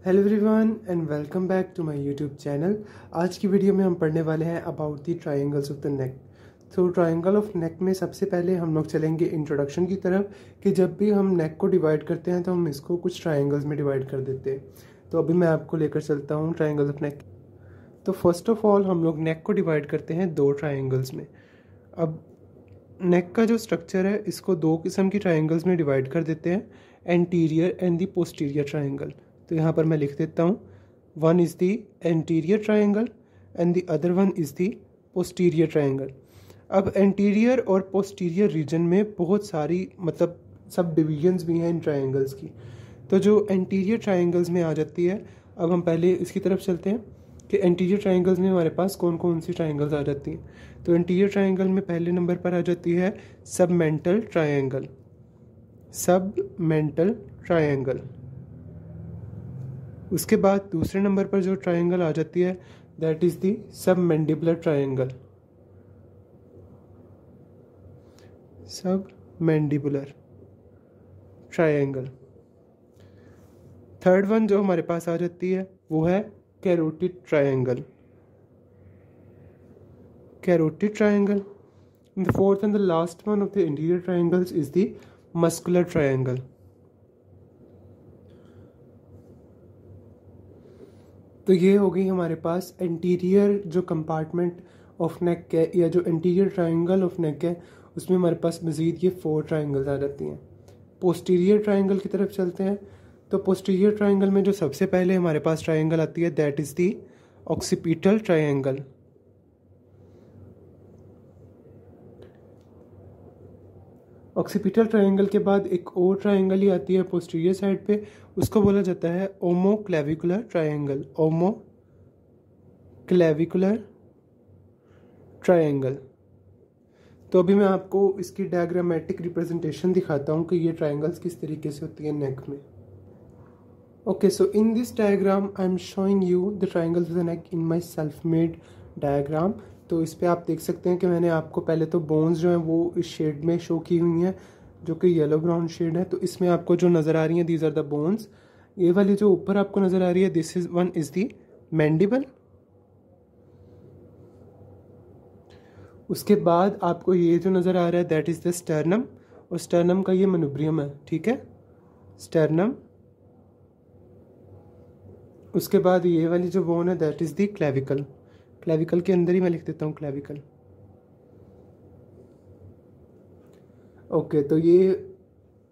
Hello everyone and welcome back to my YouTube channel. आज की video में हम पढ़ने वाले हैं about the triangles of the neck. तो ट्रायंगल ऑफ नेक में सबसे पहले हम लोग चलेंगे इंट्रोडक्शन की तरफ कि जब भी हम नेक को डिवाइड करते हैं तो हम इसको कुछ ट्रायंगल्स में डिवाइड कर देते हैं। तो अभी मैं आपको लेकर चलता हूँ ट्रायंगल्स ऑफ नेक। तो फर्स्ट ऑफ ऑल हम लोग नेक को डिवाइड करते हैं दो ट्रायंगल्स में। अब नेक का जो स्ट्रक्चर है इसको दो किस्म की ट्रायंगल्स में डिवाइड कर देते हैं, anterior and the posterior triangle. तो यहाँ पर मैं लिख देता हूँ, one is the anterior triangle and the other one is the posterior triangle. अब एंटीरियर और पोस्टीरियर रीजन में बहुत सारी सब डिविजन्स भी हैं इन ट्रायंगल्स की। तो जो एंटीरियर ट्रायंगल्स में आ जाती है, अब हम पहले इसकी तरफ चलते हैं कि एंटीरियर ट्रायंगल्स में हमारे पास कौन कौन सी ट्रायंगल्स आ जाती हैं। तो एंटीरियर ट्रायंगल में पहले नंबर पर आ जाती है सबमेंटल ट्रायंगल। Submental triangle. उसके बाद दूसरे नंबर पर जो ट्रायंगल आ जाती है that is the submandibular triangle. Submandibular triangle. Third one जो हमारे पास आ जाती है वो है carotid triangle. Carotid triangle. The fourth and the last one of the interior triangles is the muscular triangle. तो ये हो गई हमारे पास एंटीरियर जो कंपार्टमेंट ऑफ नेक है या जो एंटीरियर ट्रायंगल ऑफ नेक है, उसमें हमारे पास मज़ीद ये 4 ट्रायंगल्स आ जाती हैं। पोस्टीरियर ट्रायंगल की तरफ चलते हैं। तो पोस्टीरियर ट्रायंगल में जो सबसे पहले हमारे पास ट्रायंगल आती है that is the occipital triangle. Occipital triangle के बाद एक और ट्रायंगल ही आती है पोस्टीरियर साइड पे, उसको बोला जाता है ओमोक्लेविकुलर ट्रायंगल। ओमोक्लेविकुलर ट्रायंगल। तो अभी मैं आपको इसकी डायग्रामेटिक रिप्रेजेंटेशन दिखाता हूँ कि ये ट्रायंगल्स किस तरीके से होती है नेक में। Okay, so in this diagram I am showing you the triangles of the neck in my self made diagram. तो इस पे आप देख सकते हैं कि मैंने आपको पहले तो बोन्स जो हैं वो इस शेड में शो की हुई हैं जो कि येलो ब्राउन शेड है। तो इसमें आपको जो नज़र आ रही हैं दीज आर द बोन्स। ये वाली जो ऊपर आपको नज़र आ रही है this is one is the mandible. उसके बाद आपको ये जो नज़र आ रहा है दैट इज़ द स्टर्नम, और स्टर्नम का ये मनुब्रियम है, ठीक है, स्टर्नम। उसके बाद ये वाली जो बोन है that is the clavicle. Clavicle के अंदर ही मैं लिख देता हूँ क्लेविकल। ओके, तो ये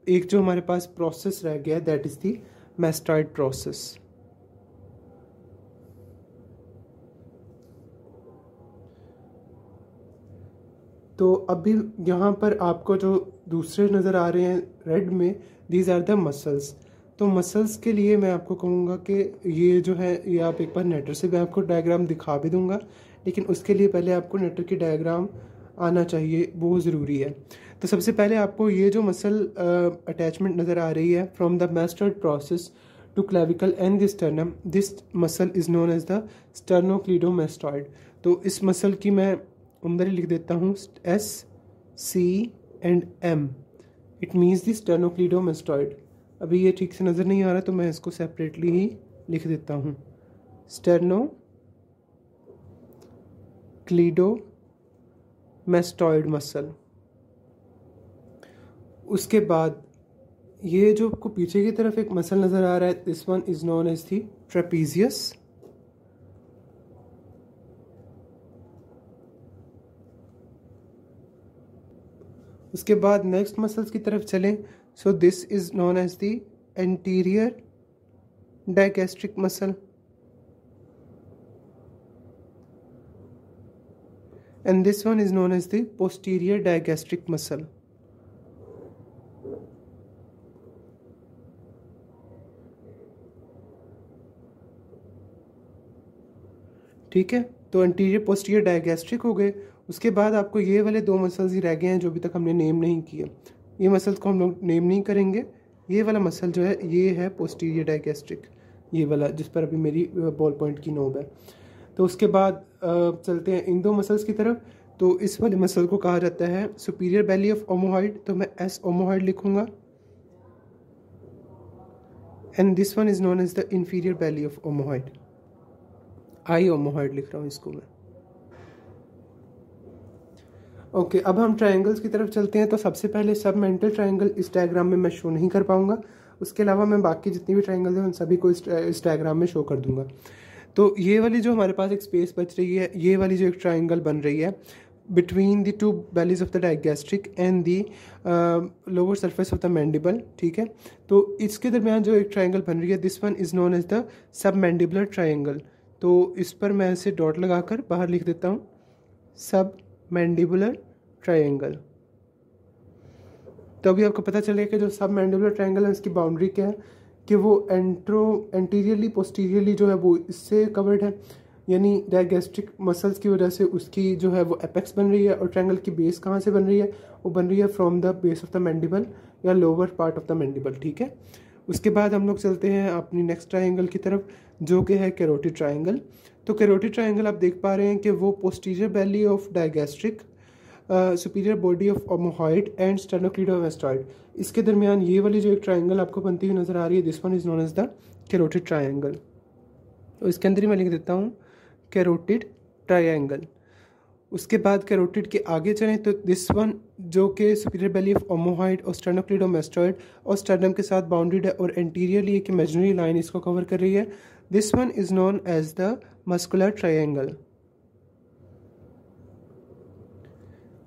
एक जो हमारे पास प्रोसेस रह गया है that is the mastoid process. तो अभी यहाँ पर आपको जो दूसरे नज़र आ रहे हैं रेड में, दीज आर द मसल्स। तो मसल्स के लिए मैं आपको कहूँगा कि ये जो है ये आप एक बार नेटर से भी आपको डायग्राम दिखा भी दूंगा, लेकिन उसके लिए पहले आपको नेटर की डायग्राम आना चाहिए, वो ज़रूरी है। तो सबसे पहले आपको ये जो मसल अटैचमेंट नज़र आ रही है from the mastoid process to clavicle and the sternum, this muscle is known as the sternocleidomastoid. तो इस मसल की मैं अंदर ही लिख देता हूँ S C and M। It means the sternocleidomastoid. अभी ये ठीक से नज़र नहीं आ रहा तो मैं इसको सेपरेटली ही लिख देता हूँ, स्टर्नोक्लीडोमास्टॉइड मसल। उसके बाद ये जो आपको पीछे की तरफ एक मसल नज़र आ रहा है this one is known as the trapezius. उसके बाद नेक्स्ट मसल्स की तरफ चलें। So this is known as the anterior digastric muscle and this one is known as the posterior digastric muscle. ठीक है, तो एंटीरियर पोस्टीरियर डायगैस्ट्रिक हो गए। उसके बाद आपको ये वाले 2 मसल्स ही रह गए हैं जो अभी तक हमने नेम नहीं किए। ये मसल्स को हम लोग नेम नहीं करेंगे। ये वाला मसल जो है ये है पोस्टीरियर डायगैस्ट्रिक, ये वाला जिस पर अभी मेरी बॉल पॉइंट की नोब है। तो उसके बाद चलते हैं इन 2 मसल्स की तरफ। तो इस वाले मसल को कहा जाता है सुपीरियर बेली ऑफ ओमोहॉइड। तो मैं S ओमोहॉइड लिखूंगा, and this one is known as the inferior belly of omohyoid. I omohyoid लिख रहा हूँ इसको मैं। ओके, अब हम ट्रायंगल्स की तरफ चलते हैं। तो सबसे पहले सबमेंटल ट्रायंगल इस डायग्राम में मैं शो नहीं कर पाऊंगा, उसके अलावा मैं बाकी जितनी भी ट्रायंगल हैं उन सभी को इस डायग्राम में शो कर दूंगा। तो ये वाली जो हमारे पास एक स्पेस बच रही है, ये वाली जो एक ट्रायंगल बन रही है between the two bellies of the digastric and the lower surface of the mandible, ठीक है। तो इसके दरमियान जो एक ट्रायंगल बन रही है, this one is known as the submandibular triangle. तो इस पर मैं इसे डॉट लगाकर बाहर लिख देता हूँ, सब मैंडिबुलर ट्रायंगल। तो अभी आपको पता चलेगा कि जो सब मैंडिबुलर ट्रायंगल है उसकी बाउंड्री क्या है, कि वो एंटीरियरली पोस्टीरियरली जो है वो इससे कवर्ड है, यानी डायगैस्ट्रिक मसल्स की वजह से उसकी जो है वो एपेक्स बन रही है। और ट्रायंगल की बेस कहाँ से बन रही है, वो बन रही है from the base of the mandible या lower part of the mandible, ठीक है। उसके बाद हम लोग चलते हैं अपनी नेक्स्ट ट्रायंगल की तरफ, जो कि है कैरोटिड ट्रायंगल। तो कैरोटिड ट्रायंगल आप देख पा रहे हैं कि वो posterior belly of digastric, superior body of omohyoid and sternocleidomastoid, इसके दरमियान ये वाली जो एक ट्रायंगल आपको बनती हुई नजर आ रही है, this one is known as the carotid triangle. तो इसके अंदर ही मैं लिख देता हूँ कैरोटिड ट्रायंगल। उसके बाद कैरोटिड के आगे चलें तो दिस वन जो कि सुपीरियर बेली ऑफ ओमोहॉइड और स्टेनोक्लीडोमास्टॉइड और स्टर्नम के साथ बाउंडेड है और एंटीरियरली एक इमेजिनरी लाइन इसको कवर कर रही है, this one is known as the muscular triangle.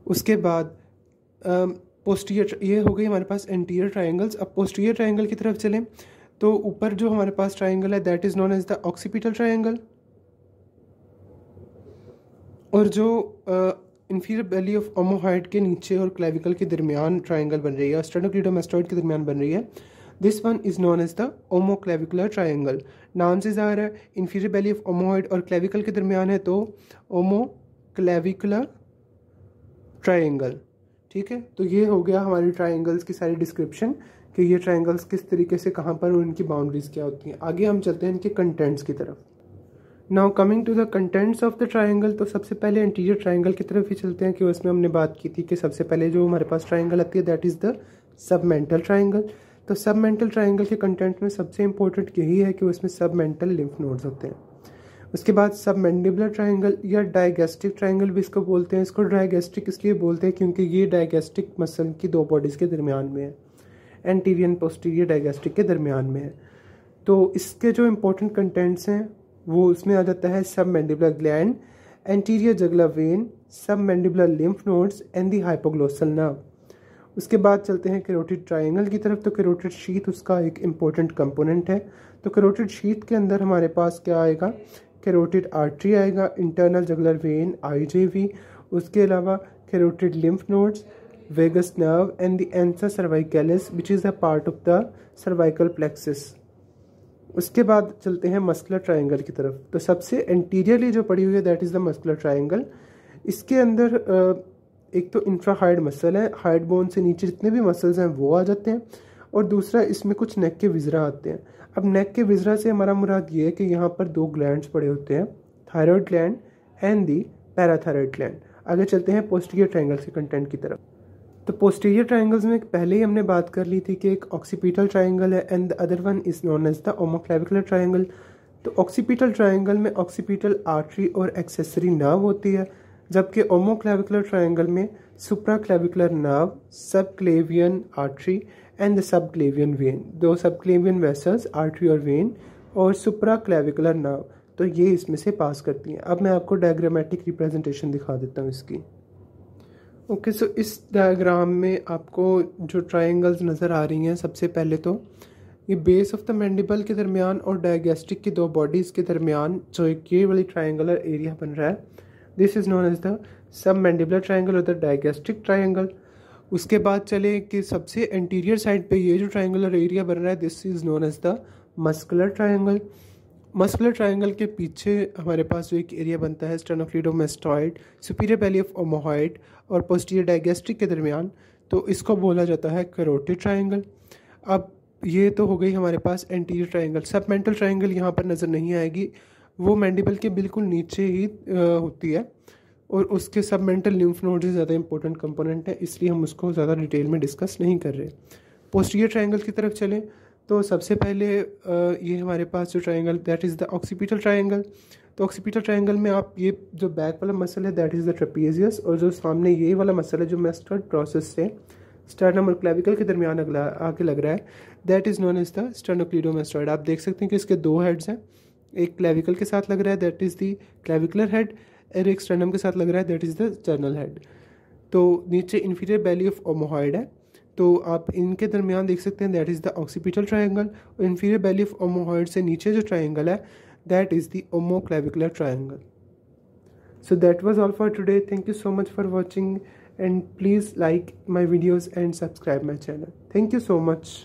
उसके बाद पोस्टीरियर, ये हो गई हमारे पास एंटीरियर ट्रायंगल्स। अब पोस्टीरियर ट्रायंगल की तरफ चलें तो ऊपर जो हमारे पास ट्रायंगल है that is known as the occipital triangle, और जो इंफीरियर बेली ऑफ ओमोहॉइड के नीचे और क्लेविकल के दरमियान ट्रायंगल बन रही है और स्टेनोक्लीडोमास्टॉइड के दरमियान बन रही है, this one is known as the omoclavicular triangle. नाम से ज़ाहिर है इंफीरियर बेली ऑफ ओमोहॉइड और क्लेविकल के दरमियान है, तो ओमोक्लेविकुलर ट्रायंगल, ठीक है। तो ये हो गया हमारी ट्रायंगल्स की सारी डिस्क्रिप्शन कि ये ट्रायंगल्स किस तरीके से कहाँ पर और इनकी बाउंड्रीज क्या होती हैं। आगे हम चलते हैं इनके कंटेंट्स की तरफ। Now coming to the contents of the triangle, तो सबसे पहले इंटीरियर ट्रायंगल की तरफ ही चलते हैं कि उसमें हमने बात की थी कि सबसे पहले जो हमारे पास ट्रायंगल आती है that is the submental triangle. तो सबमेंटल ट्रायंगल के कंटेंट में सबसे इंपॉर्टेंट यही है कि उसमें सबमेंटल लिम्फ नोड्स होते हैं। उसके बाद सबमैंडिबुलर ट्रायंगल या डायगैस्ट्रिक ट्रायंगल भी इसको बोलते हैं। इसको डायगैस्ट्रिक इसलिए बोलते हैं क्योंकि ये डायगैस्ट्रिक मसल की दो बॉडीज़ के दरमियान में है, एंटीरियर पोस्टीरियर डायगैस्ट्रिक के दरमियान में है। तो इसके जो इंपॉर्टेंट कंटेंट्स हैं वो उसमें आ जाता है submandibular gland, anterior jugular vein, submandibular lymph nodes and the hypoglossal nerve. उसके बाद चलते हैं कैरोटिड ट्रायंगल की तरफ। तो कैरोटिड शीथ उसका एक इम्पोर्टेंट कंपोनेंट है। तो कैरोटिड शीथ के अंदर हमारे पास क्या आएगा, कैरोटिड आर्टरी आएगा, इंटरनल जुगुलर वेन आईजेवी, उसके अलावा carotid lymph nodes, vagus nerve and the ansa cervicalis which is a part of the cervical plexus. उसके बाद चलते हैं मस्कुलर ट्रायंगल की तरफ। तो सबसे एंटीरियरली जो पड़ी हुई है that is the muscular triangle. इसके अंदर एक तो इंफ्राहाइड मसल है, हाइड बोन से नीचे जितने भी मसल्स हैं वो आ जाते हैं, और दूसरा इसमें कुछ नेक के विजरा आते हैं। अब नेक के विजरा से हमारा मुराद ये है कि यहाँ पर दो ग्लैंड्स पड़े होते हैं, thyroid gland and the parathyroid gland. आगे चलते हैं पोस्टीरियर ट्रायंगल के कंटेंट की तरफ। तो पोस्टीरियर ट्रायंगल्स में पहले ही हमने बात कर ली थी कि एक ऑक्सीपिटल ट्रायंगल है and the other one is known as the omoclavicular triangle. तो ऑक्सीपिटल ट्रायंगल में ऑक्सीपिटल आर्टरी और एक्सेसरी नर्व होती है, जबकि ओमोक्लेविकुलर ट्रायंगल में supraclavicular nerve, subclavian artery and the subclavian vein, दो सबक्लेवियन वेसल्स आर्टरी और वेन और सुप्राक्लेविकुलर नर्व, तो ये इसमें से पास करती हैं। अब मैं आपको डायग्रामेटिक रिप्रेजेंटेशन दिखा देता हूँ इसकी। ओके, सो इस डायग्राम में आपको जो ट्रायंगल्स नज़र आ रही हैं, सबसे पहले तो ये बेस ऑफ द मैंडिबल के दरमियान और डायगैस्ट्रिक की दो बॉडीज़ के दरमियान जो एक ये वाली ट्रायंगुलर एरिया बन रहा है, this is known as the submandibular triangle और द डायगैस्ट्रिक ट्रायंगल। उसके बाद चले कि सबसे एंटीरियर साइड पे ये जो ट्रायंगुलर एरिया बन रहा है, this is known as the muscular triangle. Muscular triangle के पीछे हमारे पास जो एक एरिया बनता है sternocleidomastoid, superior belly of omohyoid और पोस्टीरियर डायगैस्ट्रिक के दरमियान, तो इसको बोला जाता है कैरोटिड ट्रायंगल। अब ये तो हो गई हमारे पास एंटीरियर ट्रायंगल। सबमेंटल ट्रायंगल यहाँ पर नज़र नहीं आएगी, वो मैंडिबल के बिल्कुल नीचे ही होती है और उसके सबमेंटल लिम्फ नोड से ज़्यादा इंपॉर्टेंट कंपोनेंट है, इसलिए हम उसको ज़्यादा डिटेल में डिस्कस नहीं कर रहे। पोस्टीरियर ट्रायंगल की तरफ चलें तो सबसे पहले ये हमारे पास जो triangle that is the occipital triangle. तो ऑक्सीपिटल ट्रायंगल में आप ये जो बैक वाला मसल है दैट इज़ द ट्रेपेजियस, और जो सामने ये वाला मसल है जो मेस्टर्ड प्रोसेस से स्टर्नम और क्लेविकल के दरमियान आके लग रहा है that is known as the sternocleidomastoid. आप देख सकते हैं कि इसके दो हेड्स हैं, एक क्लेविकल के साथ लग रहा है that is the clavicular head, और एक स्टर्नम के साथ लग रहा है that is the sternal head. तो नीचे इन्फीरियर बेली ऑफ ओमोहॉइड है, तो आप इनके दरमियान देख सकते हैं that is the occipital triangle, और इन्फीरियर बेली ऑफ ओमोहॉइड से नीचे जो ट्रायंगल है that is the omoclavicular triangle. So that was all for today. Thank you so much for watching, and please like my videos and subscribe my channel. Thank you so much.